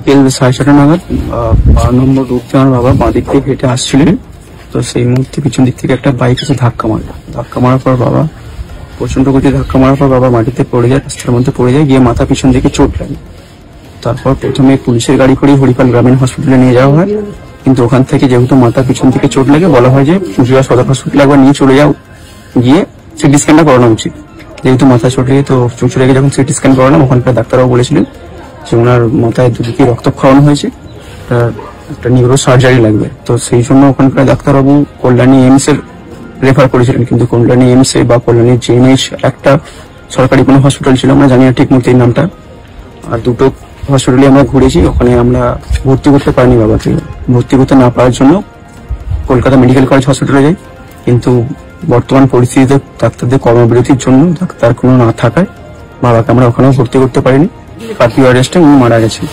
বিকেল 6:30 নাগাদ 12 নম্বর রুট দিয়ে আমার বাবা বাঁ দিক থেকে হেঁটে আসছিলেন। তো সেই মুহূর্তে পিছন দিক থেকে একটা বাইক এসে ধাক্কা মারার পর বাবা প্রচন্ড গতি ধাক্কা মারার পর বাবা মাটিতে পড়ে যায়, রাস্তার মধ্যে পড়ে যায়, গিয়ে মাথা পিছন দিকে চোট লাগে। তারপর প্রথমে পুলিশের গাড়ি করে হরিপাল গ্রামীণ হসপিটালে নিয়ে যাওয়া হয়, কিন্তু ওখান থেকে যেহেতু মাথা পিছন দিকে চোট লাগে বলা হয় যে মুর্শিদাবাদ সদর হসপিটালে একবার নিয়ে চলে যাও, গিয়ে সিটি স্ক্যানটা করানো উচিত। যেহেতু মাথা চোট লেগে তো চুঁচু লেগে যখন সিটি স্ক্যান করালাম, ওখানকার ডাক্তারবাবু বলেছিলেন যে ওনার মাথায় দুদিকে রক্তক্ষরণ হয়েছে, একটা নিউরো সার্জারি লাগবে। তো সেই জন্য ওখানকার ডাক্তারবাবু কল্যাণী এইমস এর রেফার করেছিলেন, কিন্তু কল্যাণী এইমস এ বা কল্যাণী জেএনএইচ একটা সরকারি কোনো হসপিটাল ছিল, আমরা জানি না ঠিক মতো এই নামটা। আর দুটো হসপিটালে আমরা ঘুরেছি, ওখানে আমরা ভর্তি করতে পারিনি বাবাকে। ভর্তি করতে না পারার জন্য কলকাতা মেডিকেল কলেজ হসপিটালে যাই, কিন্তু বর্তমান পরিস্থিতিতে ডাক্তারদের কর্মবিরতির জন্য ডাক্তার কোনো না থাকায় বাবাকে আমরা ওখানেও ভর্তি করতে পারিনি। কার্ডিও অ্যারেস্টে উনি মারা গেছেন।